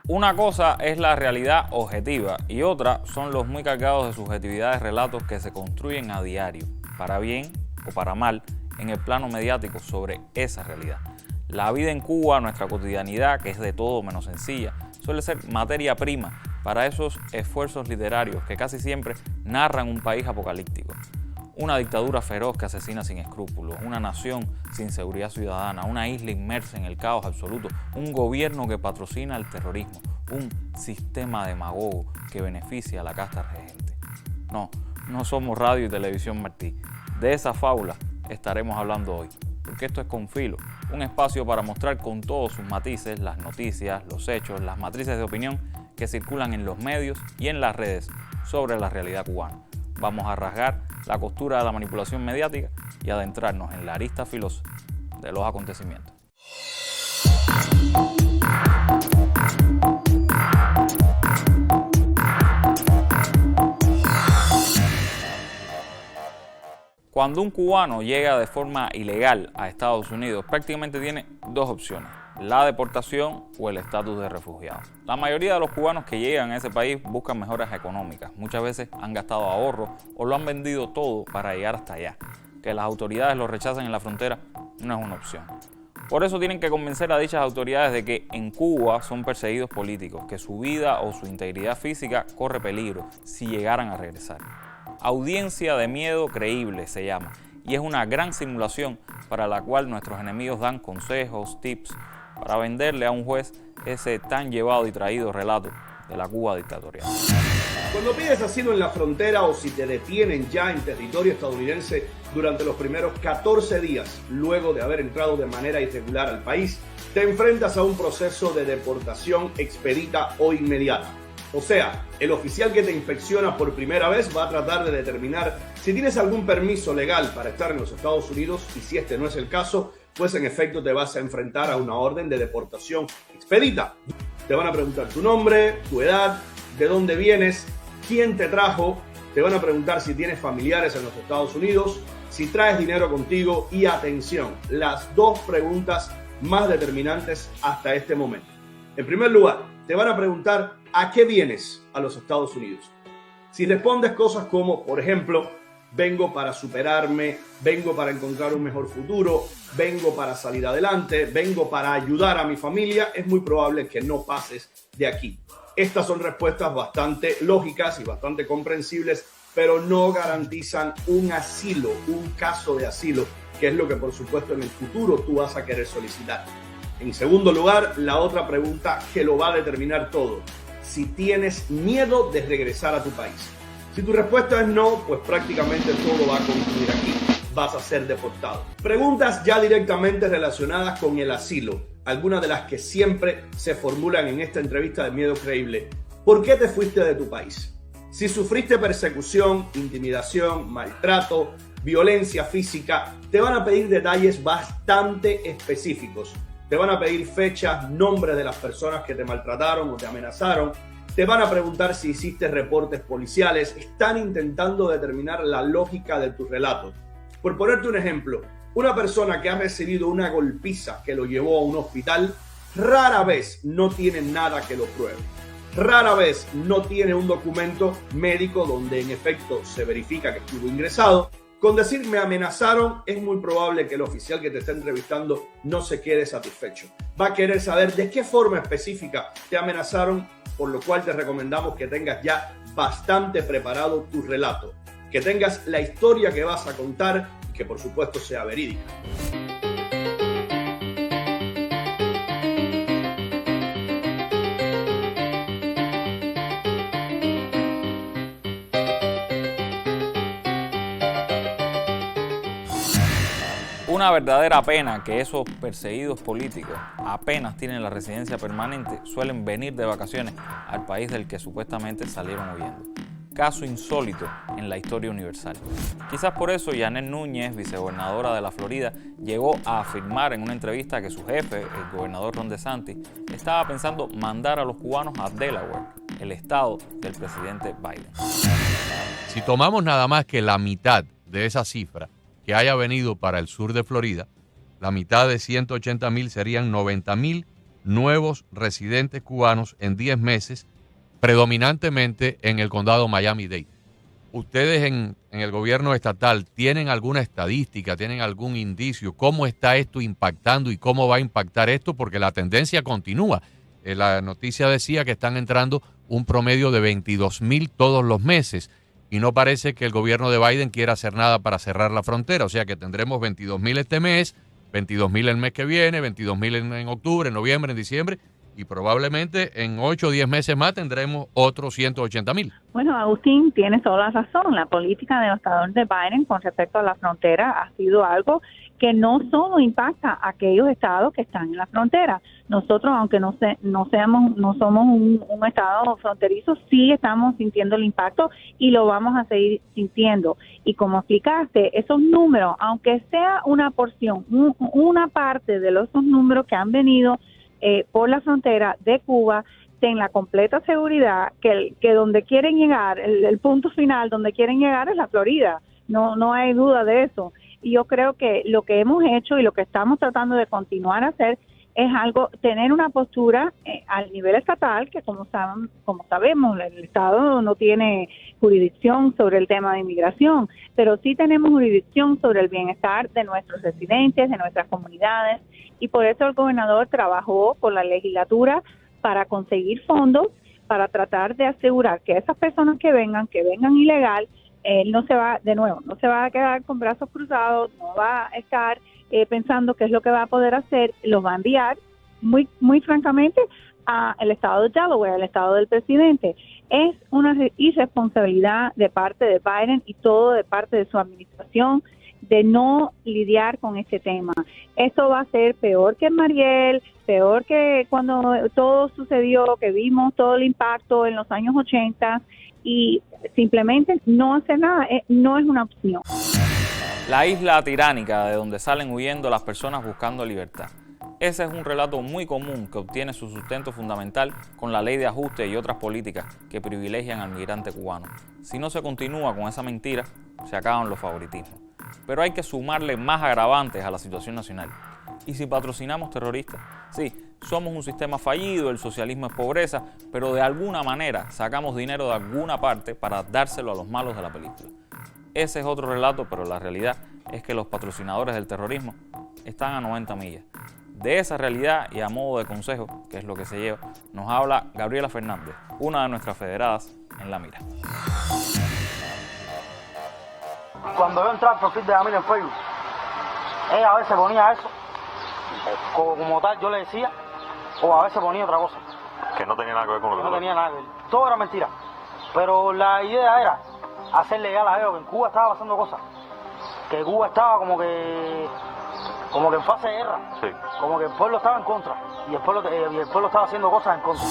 Una cosa es la realidad objetiva y otra son los muy cargados de subjetividades relatos que se construyen a diario, para bien o para mal, en el plano mediático sobre esa realidad. La vida en Cuba, nuestra cotidianidad, que es de todo menos sencilla, suele ser materia prima para esos esfuerzos literarios que casi siempre narran un país apocalíptico. Una dictadura feroz que asesina sin escrúpulos, una nación sin seguridad ciudadana, una isla inmersa en el caos absoluto, un gobierno que patrocina el terrorismo, un sistema demagogo que beneficia a la casta regente. No somos Radio y Televisión Martí. De esa fábula estaremos hablando hoy, porque esto es Con Filo, un espacio para mostrar con todos sus matices las noticias, los hechos, las matrices de opinión que circulan en los medios y en las redes sobre la realidad cubana. Vamos a rasgar la costura de la manipulación mediática y adentrarnos en la arista filosa de los acontecimientos. Cuando un cubano llega de forma ilegal a Estados Unidos, prácticamente tiene dos opciones: la deportación o el estatus de refugiado. La mayoría de los cubanos que llegan a ese país buscan mejoras económicas. Muchas veces han gastado ahorros o lo han vendido todo para llegar hasta allá. Que las autoridades los rechacen en la frontera no es una opción. Por eso tienen que convencer a dichas autoridades de que en Cuba son perseguidos políticos, que su vida o su integridad física corre peligro si llegaran a regresar. Audiencia de miedo creíble se llama, y es una gran simulación para la cual nuestros enemigos dan consejos, tips, para venderle a un juez ese tan llevado y traído relato de la Cuba dictatorial. Cuando pides asilo en la frontera o si te detienen ya en territorio estadounidense durante los primeros 14 días luego de haber entrado de manera irregular al país, te enfrentas a un proceso de deportación expedita o inmediata. O sea, el oficial que te inspecciona por primera vez va a tratar de determinar si tienes algún permiso legal para estar en los Estados Unidos, y si este no es el caso, pues en efecto te vas a enfrentar a una orden de deportación expedita. Te van a preguntar tu nombre, tu edad, de dónde vienes, quién te trajo, te van a preguntar si tienes familiares en los Estados Unidos, si traes dinero contigo y, atención, las dos preguntas más determinantes hasta este momento. En primer lugar, te van a preguntar ¿a qué vienes a los Estados Unidos? Si respondes cosas como, por ejemplo, vengo para superarme, vengo para encontrar un mejor futuro, vengo para salir adelante, vengo para ayudar a mi familia, es muy probable que no pases de aquí. Estas son respuestas bastante lógicas y bastante comprensibles, pero no garantizan un asilo, un caso de asilo, que es lo que por supuesto en el futuro tú vas a querer solicitar. En segundo lugar, la otra pregunta que lo va a determinar todo: si tienes miedo de regresar a tu país. Si tu respuesta es no, pues prácticamente todo va a concluir aquí. Vas a ser deportado. Preguntas ya directamente relacionadas con el asilo, algunas de las que siempre se formulan en esta entrevista de Miedo Creíble. ¿Por qué te fuiste de tu país? Si sufriste persecución, intimidación, maltrato, violencia física, te van a pedir detalles bastante específicos. Te van a pedir fechas, nombres de las personas que te maltrataron o te amenazaron. Te van a preguntar si hiciste reportes policiales. Están intentando determinar la lógica de tu relato. Por ponerte un ejemplo, una persona que ha recibido una golpiza que lo llevó a un hospital, rara vez no tiene nada que lo pruebe. Rara vez no tiene un documento médico donde en efecto se verifica que estuvo ingresado. Con decir me amenazaron, es muy probable que el oficial que te está entrevistando no se quede satisfecho. Va a querer saber de qué forma específica te amenazaron, por lo cual te recomendamos que tengas ya bastante preparado tu relato, que tengas la historia que vas a contar y que por supuesto sea verídica. Una verdadera pena que esos perseguidos políticos apenas tienen la residencia permanente, suelen venir de vacaciones al país del que supuestamente salieron huyendo. Caso insólito en la historia universal. Quizás por eso Yanel Núñez, vicegobernadora de la Florida, llegó a afirmar en una entrevista que su jefe, el gobernador Ron DeSantis, estaba pensando mandar a los cubanos a Delaware, el estado del presidente Biden. Si tomamos nada más que la mitad de esa cifra que haya venido para el sur de Florida, la mitad de 180,000 serían 90,000 nuevos residentes cubanos en 10 meses, predominantemente en el condado Miami-Dade. ¿Ustedes en el gobierno estatal tienen alguna estadística, tienen algún indicio? ¿Cómo está esto impactando y cómo va a impactar esto? Porque la tendencia continúa. La noticia decía que están entrando un promedio de 22,000 todos los meses y no parece que el gobierno de Biden quiera hacer nada para cerrar la frontera. O sea que tendremos 22,000 este mes, 22,000 el mes que viene, 22,000 en octubre, en noviembre, en diciembre, y probablemente en 8 o 10 meses más tendremos otros 180,000. Bueno, Agustín tiene toda la razón. La política devastadora de Biden con respecto a la frontera ha sido algo que no solo impacta a aquellos estados que están en la frontera. Nosotros, aunque no somos un estado fronterizo, sí estamos sintiendo el impacto y lo vamos a seguir sintiendo. Y como explicaste, esos números, aunque sea una porción, una parte de esos números que han venido por la frontera de Cuba, ten la completa seguridad que donde quieren llegar, el punto final donde quieren llegar es la Florida. No hay duda de eso. Y yo creo que lo que hemos hecho y lo que estamos tratando de continuar a hacer es tener una postura al nivel estatal, que como sabemos, el Estado no tiene jurisdicción sobre el tema de inmigración, pero sí tenemos jurisdicción sobre el bienestar de nuestros residentes, de nuestras comunidades, y por eso el gobernador trabajó con la legislatura para conseguir fondos para tratar de asegurar que esas personas que vengan ilegal, él no se va a quedar con brazos cruzados, no va a estar pensando qué es lo que va a poder hacer, los va a enviar muy francamente al estado de Delaware, al estado del presidente. Es una irresponsabilidad de parte de Biden y todo de parte de su administración de no lidiar con este tema. Esto va a ser peor que en Mariel, peor que cuando todo sucedió, que vimos todo el impacto en los años 80, y simplemente no hacer nada no es una opción. La isla tiránica de donde salen huyendo las personas buscando libertad. Ese es un relato muy común que obtiene su sustento fundamental con la ley de ajuste y otras políticas que privilegian al migrante cubano. Si no se continúa con esa mentira, se acaban los favoritismos. Pero hay que sumarle más agravantes a la situación nacional. ¿Y si patrocinamos terroristas? Sí, somos un sistema fallido, el socialismo es pobreza, pero de alguna manera sacamos dinero de alguna parte para dárselo a los malos de la película. Ese es otro relato, pero la realidad es que los patrocinadores del terrorismo están a 90 millas. De esa realidad y a modo de consejo, que es lo que se lleva, nos habla Gabriela Fernández, una de nuestras federadas en La Mira. Cuando yo entraba al perfil de Yamil en Facebook, ella a veces ponía eso, como tal yo le decía, o a veces ponía otra cosa. Que no tenía nada que ver con lo que no tenía nada que ver. Todo era mentira. Pero la idea era hacer legal a ellos que en Cuba estaba pasando cosas. Que Cuba estaba como que en fase de guerra. Sí. Como que el pueblo estaba en contra. Y el pueblo estaba haciendo cosas en contra.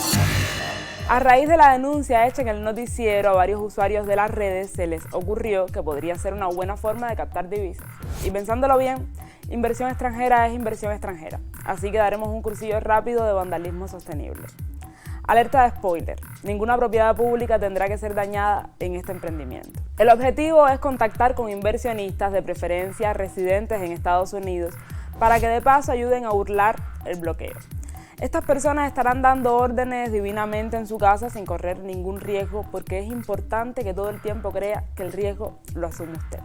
A raíz de la denuncia hecha en el noticiero, a varios usuarios de las redes se les ocurrió que podría ser una buena forma de captar divisas. Y pensándolo bien, inversión extranjera es inversión extranjera. Así que daremos un cursillo rápido de vandalismo sostenible. Alerta de spoiler: ninguna propiedad pública tendrá que ser dañada en este emprendimiento. El objetivo es contactar con inversionistas, de preferencia residentes en Estados Unidos, para que de paso ayuden a burlar el bloqueo. Estas personas estarán dando órdenes divinamente en su casa sin correr ningún riesgo, porque es importante que todo el tiempo crea que el riesgo lo asume usted.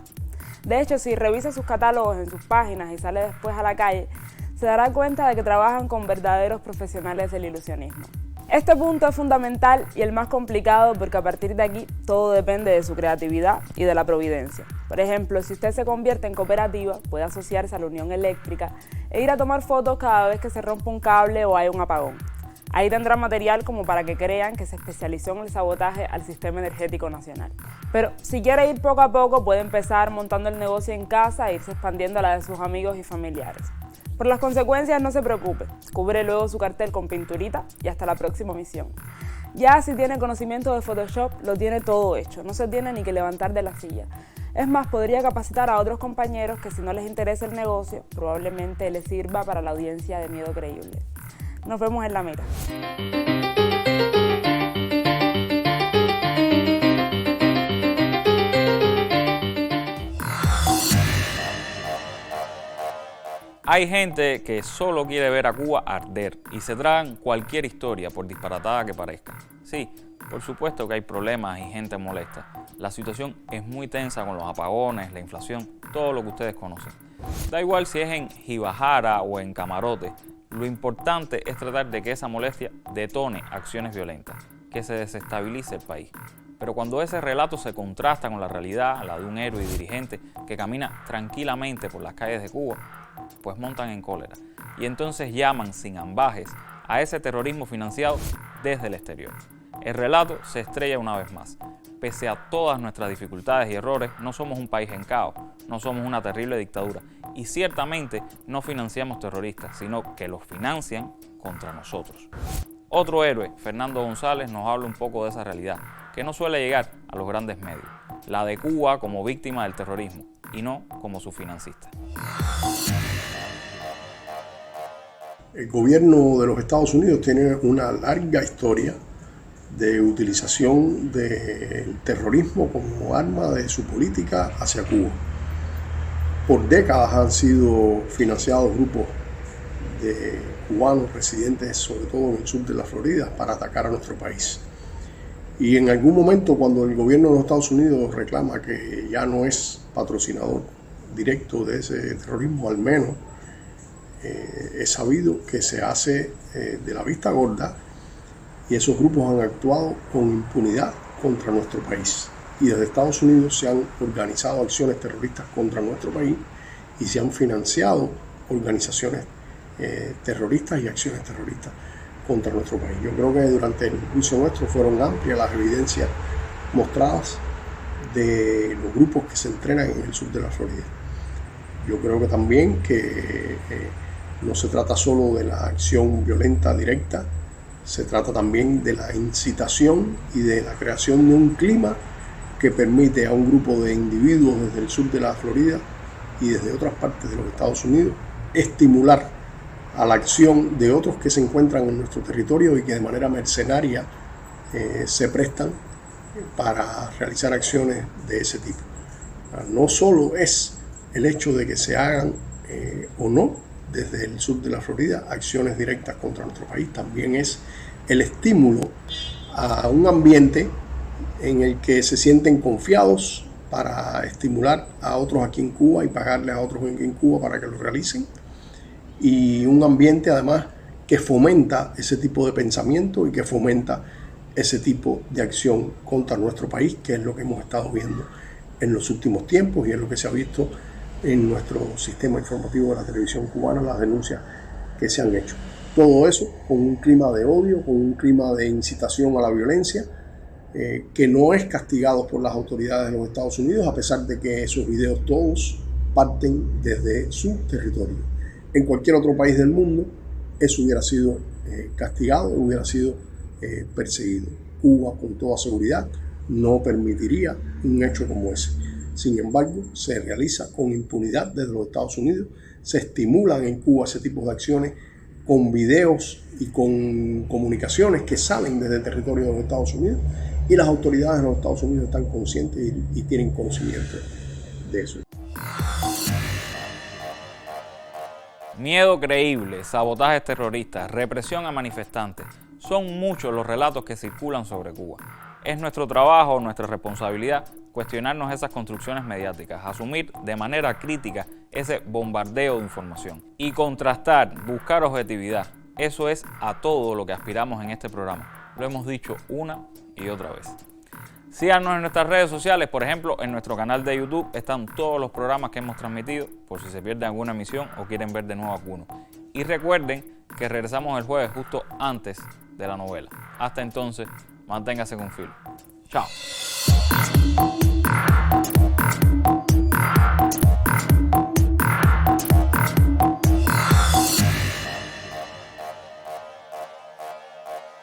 De hecho, si revisa sus catálogos en sus páginas y sale después a la calle, se dará cuenta de que trabajan con verdaderos profesionales del ilusionismo. Este punto es fundamental y el más complicado, porque a partir de aquí todo depende de su creatividad y de la providencia. Por ejemplo, si usted se convierte en cooperativa, puede asociarse a la Unión Eléctrica e ir a tomar fotos cada vez que se rompa un cable o hay un apagón. Ahí tendrá material como para que crean que se especializó en el sabotaje al sistema energético nacional. Pero si quiere ir poco a poco, puede empezar montando el negocio en casa e irse expandiendo a la de sus amigos y familiares. Por las consecuencias no se preocupe, cubre luego su cartel con pinturita y hasta la próxima misión. Ya si tiene conocimiento de Photoshop, lo tiene todo hecho, no se tiene ni que levantar de la silla. Es más, podría capacitar a otros compañeros que, si no les interesa el negocio, probablemente les sirva para la audiencia de Miedo Creíble. Nos vemos en La Mira. Hay gente que solo quiere ver a Cuba arder y se tragan cualquier historia, por disparatada que parezca. Sí, por supuesto que hay problemas y gente molesta. La situación es muy tensa con los apagones, la inflación, todo lo que ustedes conocen. Da igual si es en Jibajara o en Camarote, lo importante es tratar de que esa molestia detone acciones violentas, que se desestabilice el país. Pero cuando ese relato se contrasta con la realidad, la de un héroe y dirigente que camina tranquilamente por las calles de Cuba, pues montan en cólera. Y entonces llaman sin ambajes a ese terrorismo financiado desde el exterior. El relato se estrella una vez más. Pese a todas nuestras dificultades y errores, no somos un país en caos, no somos una terrible dictadura y ciertamente no financiamos terroristas, sino que los financian contra nosotros. Otro héroe, Fernando González, nos habla un poco de esa realidad, que no suele llegar a los grandes medios, la de Cuba como víctima del terrorismo y no como su financista. El gobierno de los Estados Unidos tiene una larga historia de utilización del terrorismo como arma de su política hacia Cuba. Por décadas han sido financiados grupos de cubanos residentes, sobre todo en el sur de la Florida, para atacar a nuestro país. Y en algún momento, cuando el gobierno de los Estados Unidos reclama que ya no es patrocinador directo de ese terrorismo, al menos es sabido que se hace de la vista gorda, y esos grupos han actuado con impunidad contra nuestro país. Y desde Estados Unidos se han organizado acciones terroristas contra nuestro país y se han financiado organizaciones terroristas y acciones terroristas contra nuestro país. Yo creo que durante el juicio nuestro fueron amplias las evidencias mostradas de los grupos que se entrenan en el sur de la Florida. Yo creo que también que no se trata solo de la acción violenta directa, se trata también de la incitación y de la creación de un clima que permite a un grupo de individuos desde el sur de la Florida y desde otras partes de los Estados Unidos estimular a la acción de otros que se encuentran en nuestro territorio y que de manera mercenaria se prestan para realizar acciones de ese tipo. No solo es el hecho de que se hagan o no desde el sur de la Florida acciones directas contra nuestro país, también es el estímulo a un ambiente en el que se sienten confiados para estimular a otros aquí en Cuba y pagarle a otros en Cuba para que lo realicen, y un ambiente además que fomenta ese tipo de pensamiento y que fomenta ese tipo de acción contra nuestro país, que es lo que hemos estado viendo en los últimos tiempos y es lo que se ha visto en nuestro sistema informativo de la televisión cubana, las denuncias que se han hecho. Todo eso con un clima de odio, con un clima de incitación a la violencia, que no es castigado por las autoridades de los Estados Unidos, a pesar de que esos videos todos parten desde su territorio. En cualquier otro país del mundo, eso hubiera sido castigado, hubiera sido perseguido. Cuba, con toda seguridad, no permitiría un hecho como ese. Sin embargo, se realiza con impunidad desde los Estados Unidos, se estimulan en Cuba ese tipo de acciones con videos y con comunicaciones que salen desde el territorio de los Estados Unidos, y las autoridades de los Estados Unidos están conscientes y tienen conocimiento de eso. Miedo creíble, sabotajes terroristas, represión a manifestantes. Son muchos los relatos que circulan sobre Cuba. Es nuestro trabajo, nuestra responsabilidad, cuestionarnos esas construcciones mediáticas, asumir de manera crítica ese bombardeo de información y contrastar, buscar objetividad. Eso es a todo lo que aspiramos en este programa. Lo hemos dicho una y otra vez. Síganos en nuestras redes sociales, por ejemplo, en nuestro canal de YouTube están todos los programas que hemos transmitido, por si se pierde alguna emisión o quieren ver de nuevo alguno. Y recuerden que regresamos el jueves justo antes de la novela. Hasta entonces, manténgase con filo. Chao.